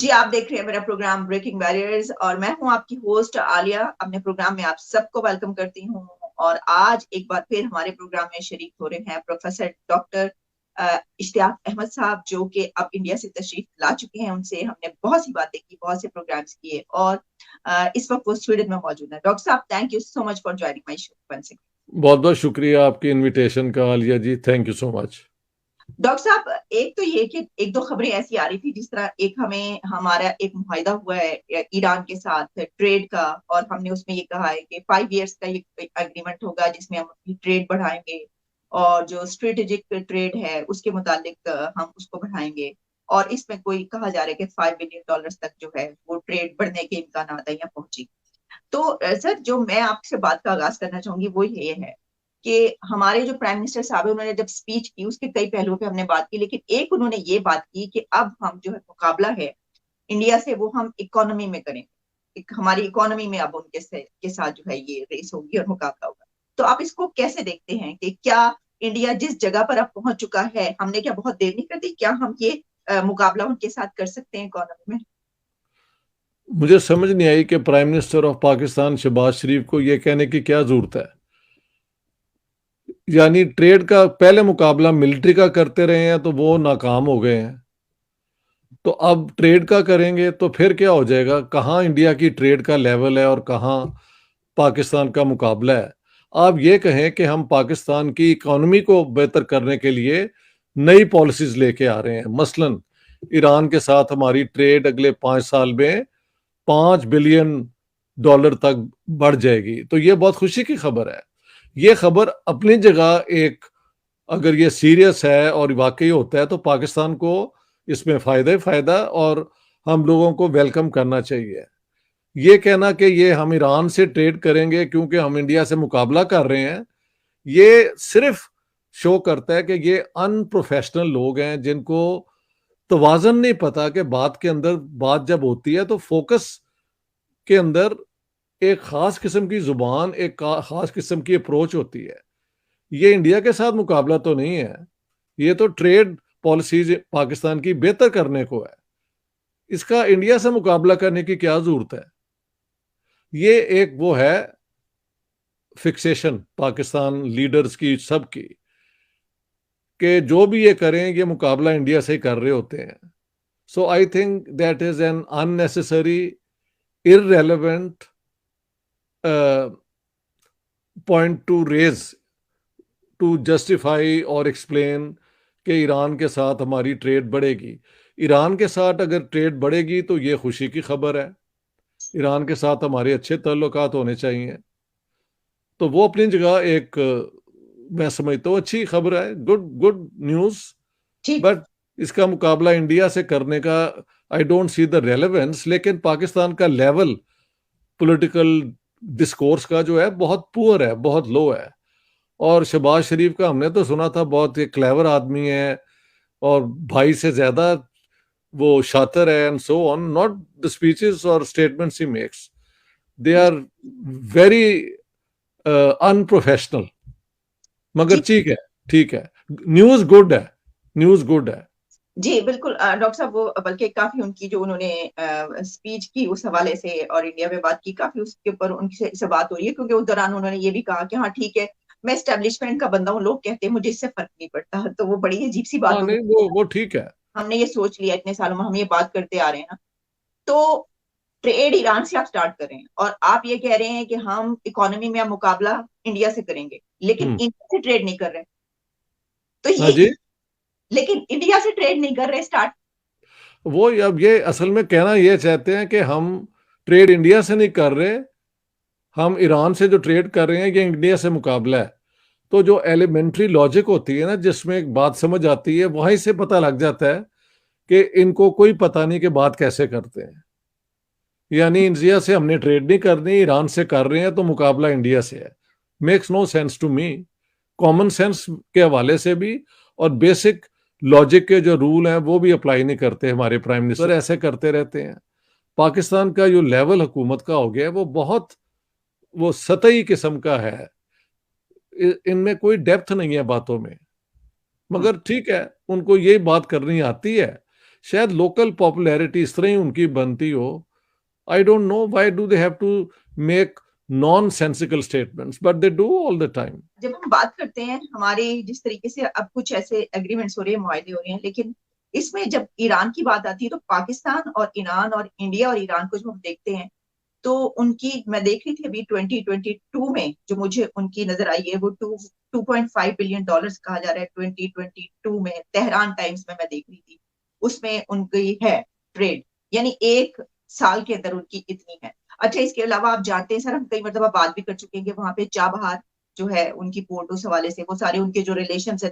जी, आप देख रहे हैं मेरा प्रोग्राम ब्रेकिंग बैरियर्स और मैं हूं आपकी होस्ट आलिया। अपने प्रोग्राम में आप सबको वेलकम करती हूं। और आज एक बार फिर हमारे प्रोग्राम में शरीक हो रहे हैं प्रोफेसर डॉक्टर इश्तियाक अहमद साहब, जो कि अब इंडिया से तशरीफ ला चुके हैं। उनसे हमने बहुत सी बातें की, बहुत से प्रोग्राम्स किए और इस वक्त वो स्वीडन में मौजूद है। डॉक्टर साहब, thank you so much for joining my show once again. बहुत बहुत शुक्रिया आपकी इनविटेशन का, Alia ji. Thank you so much. Doctor साहब, एक तो ये कि एक दो खबरें ऐसी आ रही थी, जिस तरह एक हमें हमारा एक मुआहिदा हुआ है ईरान के साथ ट्रेड का, और हमने उसमें ये कहा है कि 5 इयर्स का ये एग्रीमेंट होगा जिसमें हम अपनी ट्रेड बढ़ाएंगे और जो स्ट्रेटेजिक ट्रेड है उसके मुतालिक हम उसको बढ़ाएंगे। और इसमें कोई कहा जा रहा है कि $5 बिलियन तक जो है वो ट्रेड बढ़ने के इम्कान है या पहुंची। तो सर, जो मैं आपसे बात का आगाज करना चाहूंगी वो ये है कि हमारे जो प्राइम मिनिस्टर साहब है, उन्होंने जब स्पीच की उसके कई पहलुओं पे हमने बात की, लेकिन एक उन्होंने ये बात की कि अब हम जो है मुकाबला है इंडिया से वो हम इकोनॉमी में करेंगे। हमारी इकोनॉमी में अब के साथ जो है ये रेस होगी और मुकाबला होगा। तो आप इसको कैसे देखते हैं कि क्या इंडिया जिस जगह पर अब पहुंच चुका है, हमने क्या बहुत देर नहीं कर दी? क्या हम ये मुकाबला उनके साथ कर सकते हैं इकोनॉमी में? मुझे समझ नहीं आई कि prime minister of Pakistan Shehbaz Sharif को यह कहने की क्या जरूरत है। यानी ट्रेड का पहले मुकाबला मिलिट्री का करते रहे हैं तो वो नाकाम हो गए हैं, तो अब ट्रेड का करेंगे तो फिर क्या हो जाएगा? कहाँ इंडिया की ट्रेड का लेवल है और कहाँ पाकिस्तान का मुकाबला है? आप ये कहें कि हम पाकिस्तान की इकोनॉमी को बेहतर करने के लिए नई पॉलिसीज लेके आ रहे हैं। मसलन ईरान के साथ हमारी ट्रेड अगले 5 साल में $5 बिलियन तक बढ़ जाएगी, तो ये बहुत खुशी की खबर है। ये खबर अपनी जगह एक, अगर ये सीरियस है और वाकई होता है तो पाकिस्तान को इसमें फ़ायदा ही फ़ायदा, और हम लोगों को वेलकम करना चाहिए। ये कहना कि ये हम ईरान से ट्रेड करेंगे क्योंकि हम इंडिया से मुकाबला कर रहे हैं, ये सिर्फ शो करता है कि ये अनप्रोफेशनल लोग हैं जिनको तवाज़न नहीं पता कि बात के अंदर, बात जब होती है तो फोकस के अंदर एक खास किस्म की जुबान, एक खास किस्म की अप्रोच होती है। ये इंडिया के साथ मुकाबला तो नहीं है, ये तो ट्रेड पॉलिसीज पाकिस्तान की बेहतर करने को है। इसका इंडिया से मुकाबला करने की क्या जरूरत है? ये एक वो है फिक्सेशन पाकिस्तान लीडर्स की, सबकी, कि जो भी ये करें ये मुकाबला इंडिया से ही कर रहे होते हैं। So I think that is an unnecessary, irrelevant point to raise, to justify और एक्सप्लेन कि ईरान के साथ हमारी ट्रेड बढ़ेगी। ईरान के साथ अगर ट्रेड बढ़ेगी तो ये खुशी की खबर है। ईरान के साथ हमारे अच्छे ताल्लुकात होने चाहिए, तो वो अपनी जगह एक, मैं समझता हूँ अच्छी खबर है, गुड गुड न्यूज़। जी। बट इसका मुकाबला इंडिया से करने का I don't see the relevance. लेकिन पाकिस्तान का लेवल पॉलिटिकल डिस्कोर्स का जो है बहुत पुअर है, बहुत लो है। और शहबाज शरीफ का हमने तो सुना था बहुत ही क्लेवर आदमी है और भाई से ज्यादा वो शातिर है, and so on. Not the speeches और स्टेटमेंट्स ही makes, they are very unprofessional. मगर जी। ठीक है, ठीक है, न्यूज़ गुड है, न्यूज़ गुड है। जी बिल्कुल। डॉक्टर साहब, वो बल्कि काफी उनकी जो उन्होंने स्पीच की उस हवाले से और इंडिया में बात की, काफी उसके ऊपर उनसे से बात हो रही है, क्योंकि उस दौरान उन्होंने ये भी कहा कि हाँ ठीक है, मैं एस्टेब्लिशमेंट का बंदा हूँ, लोग कहते हैं मुझे इससे फर्क नहीं पड़ता। तो वो बड़ी अजीब सी बात हाँ हो नहीं, गई। वो ठीक है। हमने ये सोच लिया, इतने सालों में हम ये बात करते आ रहे हैं ना। तो ट्रेड ईरान से आप स्टार्ट कर रहे हैं और आप ये कह रहे हैं कि हम इकोनॉमी में अब मुकाबला इंडिया से करेंगे, लेकिन हम्म। इंडिया से ट्रेड नहीं कर रहे। तो हाँ ये, जी। लेकिन इंडिया से ट्रेड नहीं कर रहे स्टार्ट। वो अब ये असल में कहना ये चाहते हैं कि हम ट्रेड इंडिया से नहीं कर रहे, हम ईरान से जो ट्रेड कर रहे हैं ये इंडिया से मुकाबला है। तो जो एलिमेंट्री लॉजिक होती है ना, जिसमें एक बात समझ आती है, वहीं से पता लग जाता है कि इनको कोई पता नहीं कि बात कैसे करते हैं। यानी इंडिया से हमने ट्रेड नहीं करनी, ईरान से कर रहे हैं तो मुकाबला इंडिया से है। Makes no sense to me, common sense के हवाले से भी, और बेसिक लॉजिक के जो रूल हैं वो भी अप्लाई नहीं करते हमारे प्राइम मिनिस्टर, ऐसे करते रहते हैं। पाकिस्तान का जो लेवल हुकूमत का हो गया है वो बहुत, वो सतही किस्म का है, इनमें कोई डेप्थ नहीं है बातों में। हम्म। मगर ठीक है, उनको यही बात करनी आती है शायद लोकल पॉपुलैरिटी इस तरह ही उनकी बनती हो. I don't know why do they have to make nonsensical statements, but they do all the time. जब हम बात करते हैं हमारे जिस तरीके से अब कुछ ऐसे एग्रीमेंट्स हो रहे हैं, मुआहदे हो रहे हैं, लेकिन इसमें जब ईरान की बात आती है तो पाकिस्तान और ईरान और इंडिया और ईरान को जब हम देखते हैं तो उनकी, मैं देख रही थी अभी 2022 में जो मुझे उनकी नजर आई है, वो 2.5 बिलियन डॉलर्स कहा जा रहा है 2022 में, तेहरान टाइम्स में मैं देख रही थी, उसमें उनकी है ट्रेड, यानी एक साल के अंदर उनकी इतनी है. अच्छा, इसके अलावा आप जानते हैं सर, हम कई मतलब बात भी कर चुके हैं कि वहां पे चाबहार जो है उनकी पोर्ट, उस हवाले से वो सारे उनके जो रिलेशन है,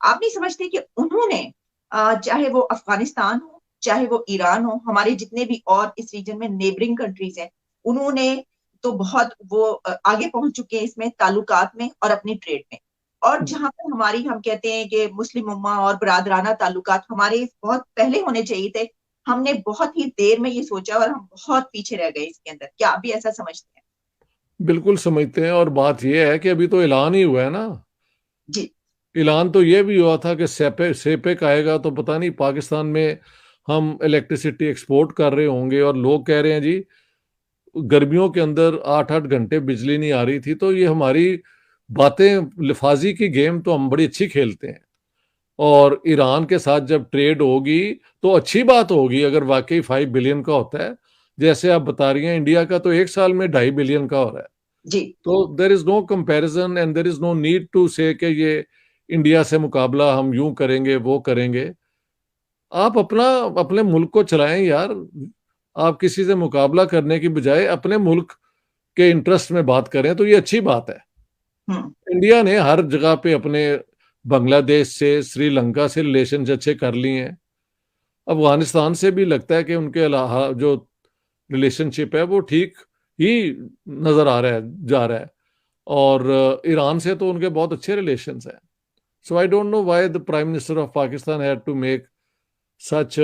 आप नहीं समझते कि उन्होंने चाहे वो अफगानिस्तान हो, चाहे वो ईरान हो, हमारे जितने भी और इस रीजन में नेबरिंग कंट्रीज हैं, उन्होंने तो बहुत वो आगे पहुंच चुके हैं इसमें ताल्लुकात में और अपनी ट्रेड में. और जहां पर हमारी, हम कहते हैं कि मुस्लिम उम्मा और बरादराना ताल्लुकात हमारे बहुत पहले होने चाहिए थे, हमने बहुत ही देर में ये सोचा और हम बहुत पीछे रह गए इसके अंदर. क्या आप भी ऐसा समझते हैं? बिल्कुल समझते हैं, और बात यह है कि अभी तो ऐलान ही हुआ है ना. जी. ऐलान तो ये भी हुआ था कि सेपेक आएगा तो पता नहीं पाकिस्तान में हम इलेक्ट्रिसिटी एक्सपोर्ट कर रहे होंगे, और लोग कह रहे हैं जी गर्मियों के अंदर 8-8 घंटे बिजली नहीं आ रही थी. तो ये हमारी बातें, लिफाजी की गेम तो हम बड़ी अच्छी खेलते हैं. और ईरान के साथ जब ट्रेड होगी तो अच्छी बात होगी अगर वाकई 5 बिलियन का होता है. जैसे आप बता रही हैं, इंडिया का तो एक साल में 2.5 बिलियन का हो रहा है. जी. तो there is no comparison and there is no need to say कि ये इंडिया से मुकाबला हम यूं करेंगे वो करेंगे. आप अपना अपने मुल्क को चलाएं यार. आप किसी से मुकाबला करने की बजाय अपने मुल्क के इंटरेस्ट में बात करें तो ये अच्छी बात है. हम्म. इंडिया ने हर जगह पे अपने बांग्लादेश से, श्रीलंका से रिलेशन अच्छे कर लिए हैं. अफगानिस्तान से भी लगता है कि उनके अलावा जो रिलेशनशिप है वो ठीक ही नजर आ रहा है, जा रहा है. और ईरान से तो उनके बहुत अच्छे रिलेशंस हैं. So I don't know why the prime minister of Pakistan had to make such,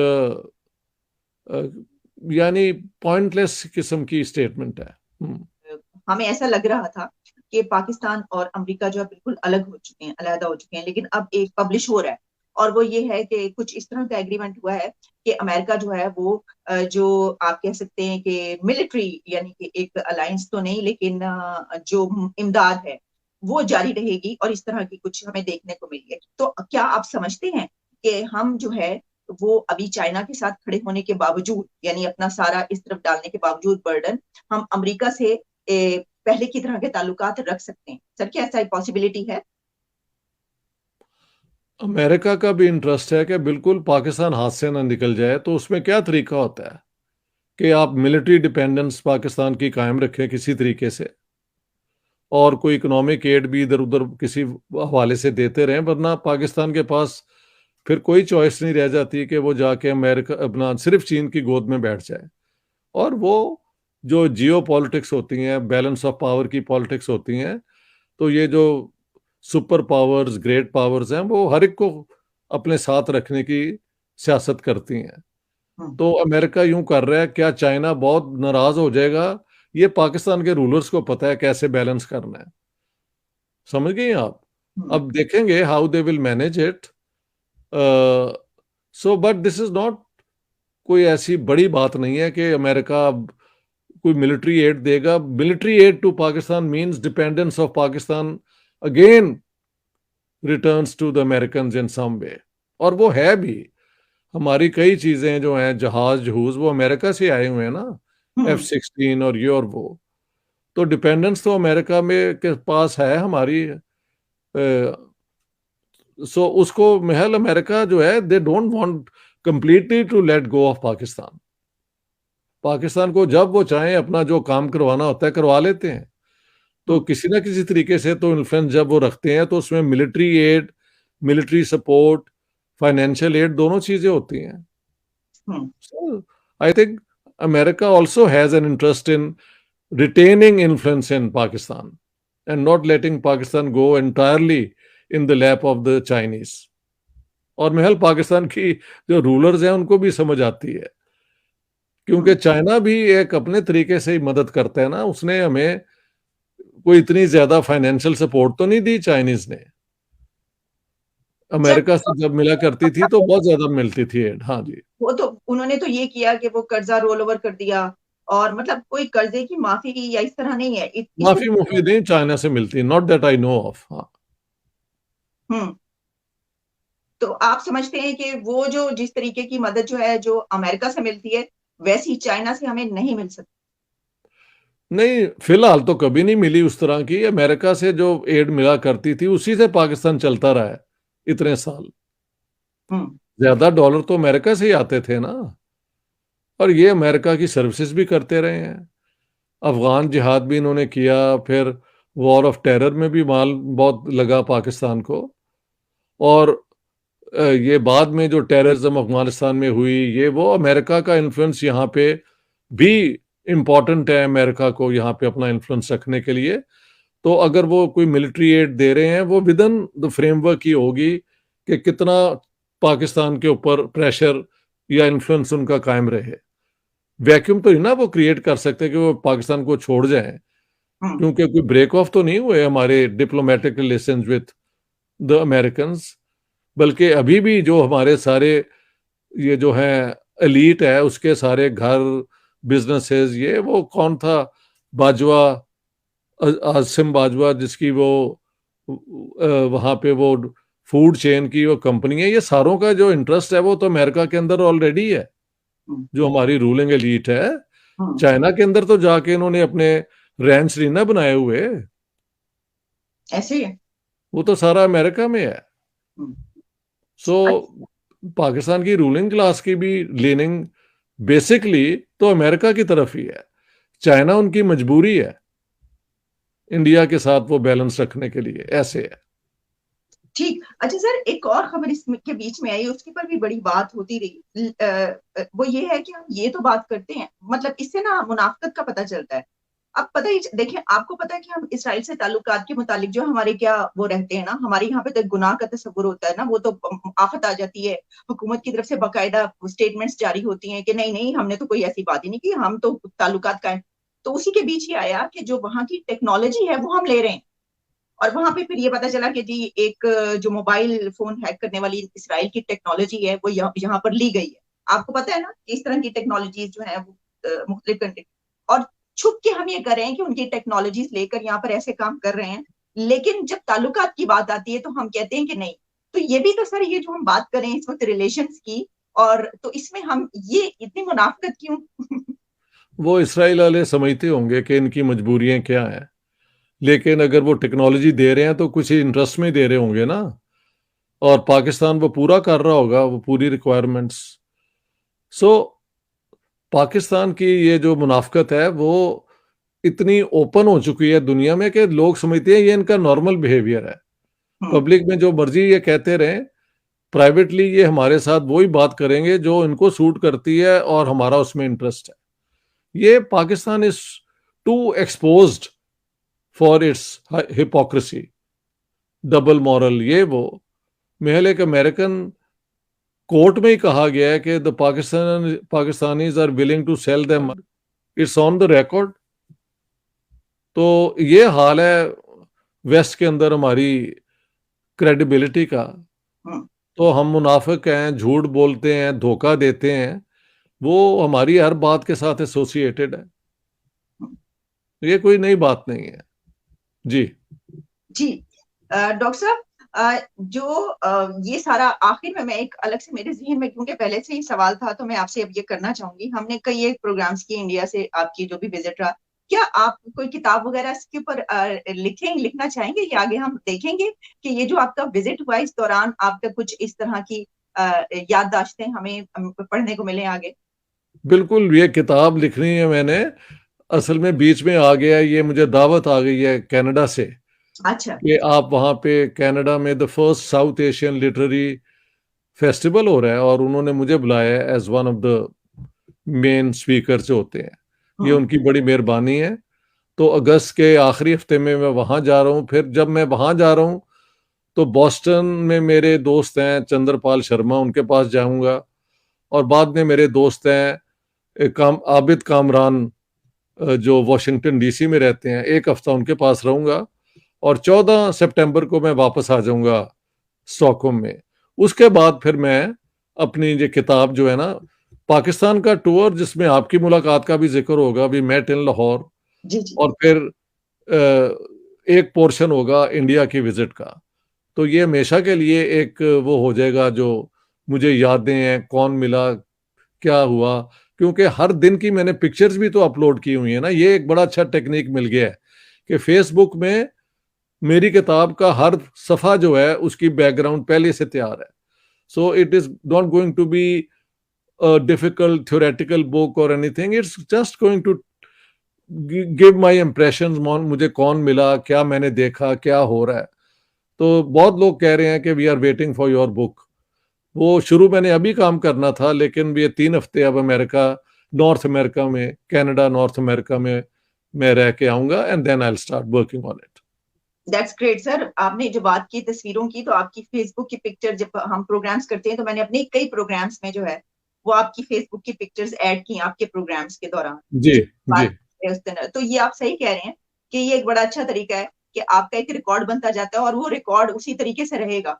यानी पॉइंटलेस किस्म की स्टेटमेंट है. हमें ऐसा लग रहा था कि पाकिस्तान और अमेरिका जो है बिल्कुल अलग हो चुके हैं, अलहदा हो चुके हैं, लेकिन अब एक पब्लिश हो रहा है और वो ये है कि कुछ इस तरह का एग्रीमेंट हुआ है कि अमेरिका जो है वो जो आप कह सकते हैं कि मिलिट्री, यानी कि एक अलायंस तो नहीं, लेकिन जो इमदाद है वो जारी रहेगी, और इस तरह की कुछ हमें देखने को मिली है. तो क्या आप समझते हैं कि हम जो है वो अभी चाइना के साथ खड़े होने के बावजूद, यानी अपना सारा इस तरफ डालने के बावजूद बर्डन, हम अमेरिका से पहले की तरह के ताल्लुकात रख सकते हैं? सर, क्या ऐसा पॉसिबिलिटी है? अमेरिका का भी इंटरेस्ट है कि बिल्कुल पाकिस्तान हाथ से ना निकल जाए. तो उसमें क्या तरीका होता है कि आप मिलिट्री डिपेंडेंस पाकिस्तान की कायम रखें किसी तरीके से, और कोई इकोनॉमिक एड भी इधर उधर किसी हवाले से देते रहें, वरना पाकिस्तान के पास फिर कोई चॉइस नहीं रह जाती कि वो जाके अमेरिका अपना सिर्फ चीन की गोद में बैठ जाए. और वो जो जियो पॉलिटिक्स होती हैं, बैलेंस ऑफ पावर की पॉलिटिक्स होती हैं, तो ये जो सुपर पावर्स, ग्रेट पावर्स हैं, वो हर एक को अपने साथ रखने की सियासत करती हैं. तो अमेरिका यूं कर रहा है, क्या चाइना बहुत नाराज हो जाएगा? ये पाकिस्तान के रूलर्स को पता है कैसे बैलेंस करना है. समझ गई आप? अब देखेंगे how they will manage it. So but this is not कोई ऐसी बड़ी बात नहीं है कि अमेरिका अब कोई मिलिट्री एड देगा. Military aid to Pakistan means dependence of Pakistan again returns to the American in some way. और वो है भी. हमारी कई चीजें जो हैं, जहाज जहूज, वो अमेरिका से आए हुए हैं ना, F-16 और ये और वो. तो डिपेंडेंस तो अमेरिका में के पास है हमारी. सो उसको महल अमेरिका जो है, they don't want completely to let go of Pakistan. Pakistan को जब वो चाहें अपना जो काम करवाना होता है करवा लेते हैं. तो किसी ना किसी तरीके से तो इन्फ्लुएंस जब वो रखते हैं तो उसमें military add, military support, financial aid, दोनों चीजें होती हैं. I think America also has an interest in retaining influence in Pakistan and not letting Pakistan go entirely in the lap of the Chinese. और महल पाकिस्तान की जो रूलर्स हैं उनको भी समझ आती है, क्योंकि चाइना भी एक अपने तरीके से ही मदद करता है ना. उसने हमें कोई इतनी ज्यादा फाइनेंशियल सपोर्ट तो नहीं दी चाइनीज ने. जब अमेरिका से जब मिला करती थी तो बहुत ज्यादा मिलती थी एड। हाँ जी। वो तो उन्होंने तो ये किया कि वो कर्जा रोल ओवर कर दिया, और मतलब कोई कर्जे की माफी या इस तरह नहीं है, इस माफी तरीके मुफी नहीं चाइना से मिलती, not that I know of. हाँ। हम्म। तो आप समझते हैं कि वो जो जिस तरीके की मदद जो है जो अमेरिका से मिलती है, वैसी चाइना से हमें नहीं मिल सकती। नहीं, फिलहाल तो कभी नहीं मिली उस तरह की। अमेरिका से जो एड मिला करती थी उसी से पाकिस्तान चलता रहा है इतने साल। हम्म। ज्यादा डॉलर तो अमेरिका से ही आते थे ना, और ये अमेरिका की सर्विसेज भी करते रहे हैं। अफगान जिहाद भी इन्होंने किया, फिर वॉर ऑफ टेरर में भी माल बहुत लगा पाकिस्तान को। और ये बाद में जो टेररिज्म अफगानिस्तान में हुई, ये वो अमेरिका का इन्फ्लुएंस यहाँ पे भी इम्पोर्टेंट है, अमेरिका को यहाँ पे अपना इन्फ्लुएंस रखने के लिए। तो अगर वो कोई मिलिट्री एड दे रहे हैं, वो विद इन द फ्रेमवर्क ही होगी कि कितना पाकिस्तान के ऊपर प्रेशर या इन्फ्लुएंस उनका कायम रहे। वैक्यूम तो नहीं ना वो क्रिएट कर सकते कि वो पाकिस्तान को छोड़ जाएं, हम्म। क्योंकि कोई ब्रेक ऑफ तो नहीं हुए हमारे diplomatic relations with the American. बल्कि अभी भी जो हमारे सारे ये जो है एलीट है, उसके सारे घर, बिजनेसेस, ये वो कौन था, बाजवा, आसिम बाजवा, जिसकी वो वहां पे वो फूड चेन की वो कंपनी है, ये सारों का जो इंटरेस्ट है वो तो अमेरिका के अंदर ऑलरेडी है। हम्म। जो हमारी रूलिंग एलीट है, हम्म। चाइना के अंदर तो जाके इन्होंने अपने रैंच नहीं ना बनाए हुए, ऐसे ही है। वो तो सारा अमेरिका में है। हम्म। सो पाकिस्तान की रूलिंग क्लास की भी लीनिंग बेसिकली तो अमेरिका की तरफ ही है। चाइना उनकी मजबूरी है इंडिया के साथ वो बैलेंस रखने के लिए, ऐसे है। ठीक। अच्छा सर, एक और खबर इसके बीच में आई, उसके पर भी बड़ी बात होती रही। वो ये है कि हम ये तो बात करते हैं, मतलब इससे ना मुनाफकत का पता चलता है। अब पता ही देखें, आपको पता है कि हम इसराइल से ताल्लुकात के मुतालिक जो हमारे क्या वो रहते हैं ना, हमारे यहाँ पे तो गुनाह का तस्वुर होता है ना, वो तो आफत आ जाती है। हुकूमत की तरफ से बाकायदा स्टेटमेंट्स जारी होती हैं कि नहीं नहीं, हमने तो कोई ऐसी बात ही नहीं की, हम तो ताल्लुकात कायम। तो उसी के बीच ही आया कि जो वहां की टेक्नोलॉजी है वो हम ले रहे हैं। और वहां पे फिर ये पता चला कि जी एक जो मोबाइल फोन हैक करने वाली इसराइल की टेक्नोलॉजी है वो यहाँ पर ली गई है। आपको पता है ना कि इस तरह की टेक्नोलॉजीज जो है वो मुख्तलिफ कंट्री, और छुप के हम ये कर रहे हैं कि उनकी टेक्नोलॉजीज लेकर यहाँ पर ऐसे काम कर रहे हैं। लेकिन जब ताल्लुकात की बात आती है तो हम कहते हैं कि नहीं। तो ये भी तो सर, ये जो हम बात करें इस वक्त रिलेशंस की, और तो इसमें हम ये इतनी मुनाफकत क्यों? वो इसराइल वाले समझते होंगे कि इनकी मजबूरियां क्या हैं, लेकिन अगर वो टेक्नोलॉजी दे रहे हैं तो कुछ इंटरेस्ट में दे रहे होंगे ना, और पाकिस्तान वो पूरा कर रहा होगा वो पूरी रिक्वायरमेंट्स। सो पाकिस्तान की ये जो मुनाफकत है वो इतनी ओपन हो चुकी है दुनिया में कि लोग समझते हैं ये इनका नॉर्मल बिहेवियर है। हम्म। पब्लिक में जो मर्जी ये कहते रहें, प्राइवेटली ये हमारे साथ वही बात करेंगे जो इनको सूट करती है और हमारा उसमें इंटरेस्ट है। ये Pakistan is too exposed for its hypocrisy, double moral, ये वो। महल एक अमेरिकन कोर्ट में ही कहा गया है कि the Pakistanis are willing to sell them, it's on the record. तो ये हाल है वेस्ट के अंदर हमारी क्रेडिबिलिटी का। हम्म। तो हम मुनाफिक हैं, झूठ बोलते हैं, धोखा देते हैं, वो हमारी हर बात के साथ एसोसिएटेड है। हम्म। ये कोई नई बात नहीं है जी। जी। डॉक्टर साहब, जो ये सारा आखिर में मैं एक अलग से मेरे जहन में, क्योंकि पहले से ही सवाल था तो मैं आपसे अब ये करना चाहूंगी। हमने कई एक प्रोग्राम्स किए इंडिया से, आपकी जो भी विजिट रहा, क्या आप कोई किताब वगैरह इसके ऊपर लिखना चाहेंगे, या आगे हम देखेंगे कि ये जो आपका विजिट हुआ इस दौरान आपका कुछ इस तरह की याददाश्तें हमें पढ़ने को मिले आगे? बिल्कुल, ये किताब लिखनी है मैंने। असल में बीच में आ गया, ये मुझे दावत आ गई है कनाडा से अच्छा। कि आप वहाँ पे कनाडा में the first South Asian literary festival हो रहा है, और उन्होंने मुझे बुलाया है as one of the main speaker जो होते हैं। ये हम्म। उनकी बड़ी मेहरबानी है। तो अगस्त के आखिरी हफ्ते में मैं वहाँ जा रहा हूँ। फिर जब मैं वहाँ जा रहा हूँ तो बॉस्टन में मेरे दोस्त हैं चंद्रपाल शर्मा, उनके पास जाऊँगा। और बाद में मेरे दोस्त हैं आबिद कामरान, जो वॉशिंगटन डीसी में रहते हैं, एक हफ्ता उनके पास रहूंगा। और 14 सितंबर को मैं वापस आ जाऊंगा स्टॉकहोम में। उसके बाद फिर मैं अपनी ये किताब जो है ना, पाकिस्तान का टूर जिसमें आपकी मुलाकात का भी जिक्र होगा, वी मेट इन लाहौर, जी जी और फिर एक पोर्शन होगा इंडिया की विजिट का। तो ये हमेशा के लिए एक वो हो जाएगा जो मुझे यादें हैं, कौन मिला, क्या हुआ, क्योंकि हर दिन की मैंने पिक्चर्स भी तो अपलोड की हुई है ना। ये एक बड़ा अच्छा टेक्निक मिल गया है कि फेसबुक में मेरी किताब का हर सफ़ा जो है उसकी बैकग्राउंड पहले से तैयार है। So it is not going to be a difficult theoretical book or anything. It's just going to give my impressions, मुझे कौन मिला, क्या मैंने देखा, क्या हो रहा है। तो बहुत लोग कह रहे हैं कि we are waiting for your book. वो शुरू मैंने अभी काम करना था, लेकिन ये 3 हफ्ते अब अमेरिका, नॉर्थ अमेरिका में, कनाडा, नॉर्थ अमेरिका में मैं रह के आऊंगा, and then I will start working on it. That's great sir. आपने जो बात की तस्वीरों की, तो आपकी फेसबुक की पिक्चर जब हम प्रोग्राम्स करते हैं तो मैंने अपने कई प्रोग्राम्स में जो है वो आपकी फेसबुक की पिक्चर्स ऐड की आपके प्रोग्राम्स के दौरान। जी जी। बात है उस तरह, तो ये आप सही कह रहे हैं कि ये एक बड़ा अच्छा तरीका है कि आपका एक रिकॉर्ड बनता जाता है और वो रिकॉर्ड उसी तरीके से रहेगा।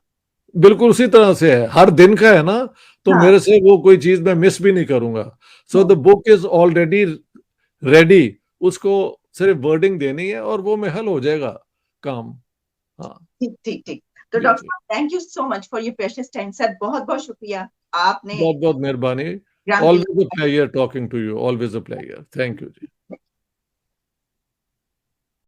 बिल्कुल उसी तरह से है, हर दिन का है ना, तो हाँ। मेरे से वो कोई चीज मैं मिस भी नहीं करूंगा। So the book is already ready, उसको सिर्फ वर्डिंग देनी है और वो में हल हो जाएगा काम। हाँ ठीक ठीक ठीक। तो जी डॉक्टर जी, साहब, thank you so much for your precious time sir, बहुत बहुत शुक्रिया। आपने बहुत बहुत मेहरबानी। प्रोग्राम के ऑलवेज अ लिए pleasure talking to you, always a pleasure. Thank you ji.